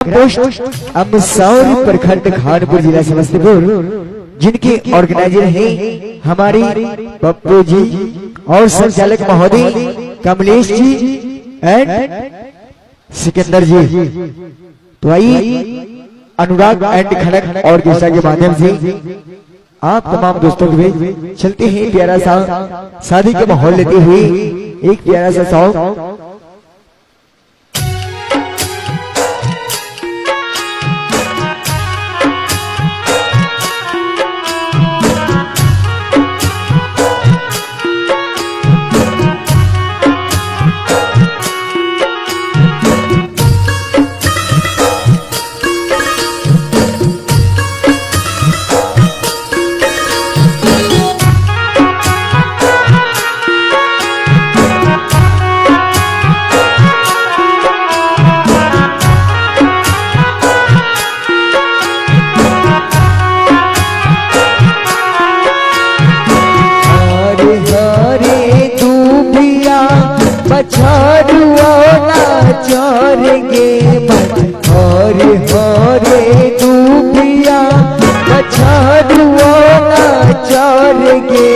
Post अमसौर प्रखंड खानपुर जिला समस्तीपुर, जिनके ऑर्गेनाइजर हैं हमारी पप्पू जी और संचालक महोदय कमलेश जी एंड सिकंदर जी। तो आइए अनुराग एंड खनक ऑर्केस्ट्रा के माध्यम से आप तमाम दोस्तों के बीच चलते हैं प्यारा सा शादी का माहौल लेते हुए एक प्यारा सा सॉन्ग। चोरेंगे हरे हरे दूबिया बछड़ुआ चोरेंगे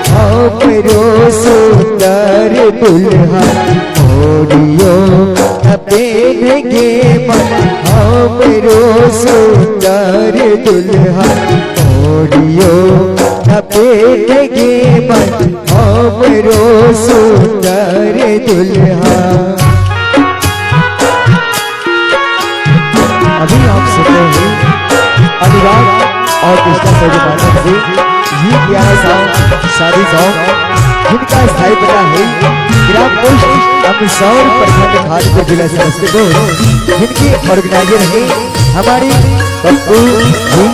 हमरो सुंदर दुल्हा मोरियो पहनेंगे हमरो सुंदर दुल्हा मोरियो पहनेंगे हमरो सुंदर दुल्हा। अभी आप सुनते हैं अनुराग और कृष्णा सर के माध्यम से ये प्यारा सॉन्ग शादी सॉन्ग, जिनका स्थायी पता है ग्राम पोस्ट अमसौर प्रखंड खानपुर जिला समस्तीपुर, जिनके ऑर्गेनाइजर हैं हमारी पप्पू जी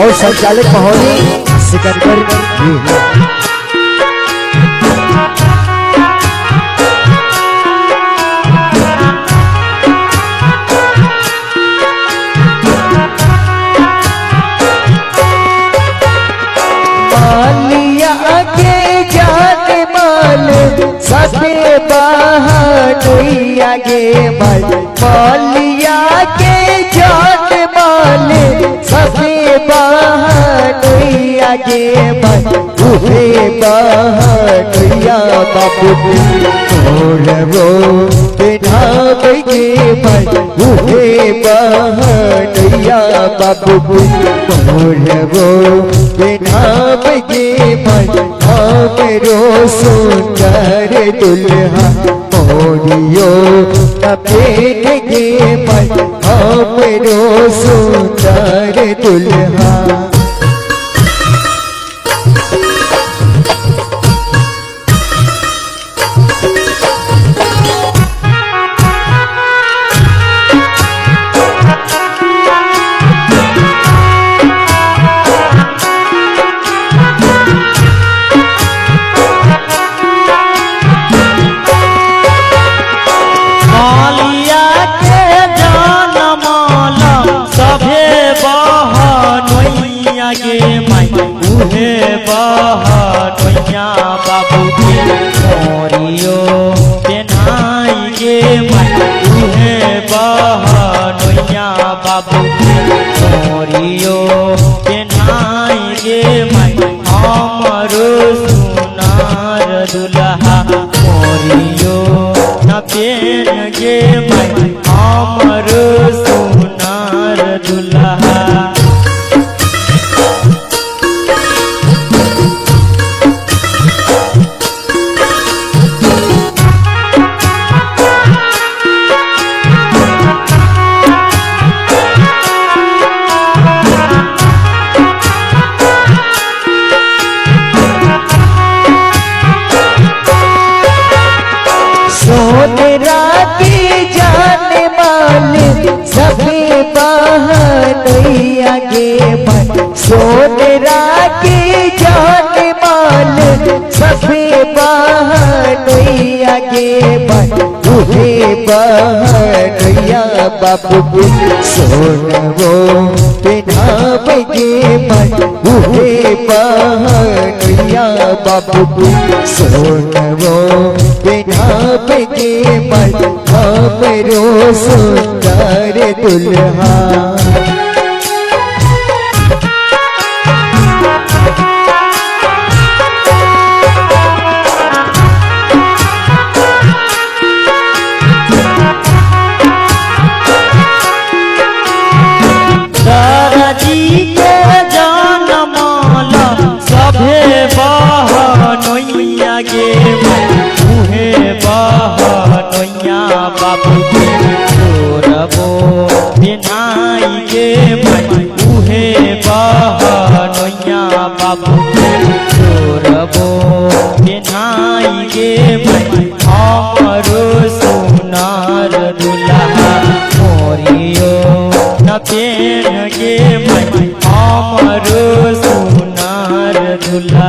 और संचालक महोदय सिकंदर जी। सबे बहनोइया गे मलिया के जान माल सबे बहनोइया गे उहे बहनोइया बाबू मोरबो पिन्हावे गे उहे बहनोइया बाबू मोरबो पिन्हावे गे हमरो सुंदर दुल्हा मोरियो पहनेंगे हमरो सुंदर दुल्हा। उहे बहनोइया बाबू के मोरियो पेन्हाई गे उहे बहनोइया बाबू के मोरियो पेन्हाई गे हमरो सुनार दुल्हा मोरियो न पेन गे हमरो सुनार दुल्हा। सबे बहनोइया गे सोनरा के जान माल सबे बहनोइया गे उहे बहनोइया बाबू सोनवो पिन्हावे गे उहे बहनोइया बाबू सोनवो पिन्हावे गे हमरो सुंदर दुल्हा। दादाजी के जनमाला सभे बहनोइया गे उहे बहनोइया बाबू के तोरबो बिनाई गे उहे बहनोइया बाबू के तोरबो बिनाई गे हमरो सुनार दुल्हा मोरियो न पेन गे हमरो सुनार दुल्हा।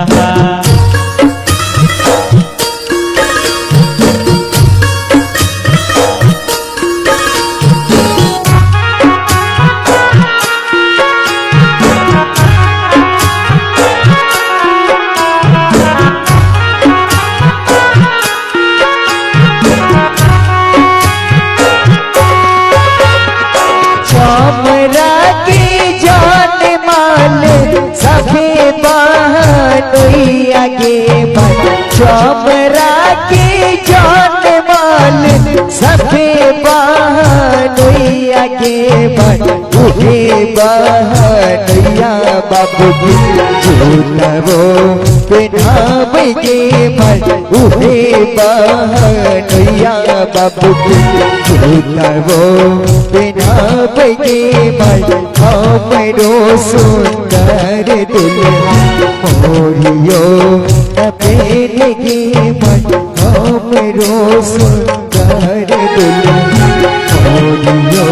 हमरा के जान माल सभे बहनोइया गे हमरा के जान माल सभे बहनोइया गे उहे बहनोइया बाबू के झूलबो पिन्हाब गे उहे बहनोइया बाबू के झूलबो पिन्हाब गे हमरो सुंदर दुल्हा मोरियो न पेन गे हमरो सुंदर दुल्हा मोरियो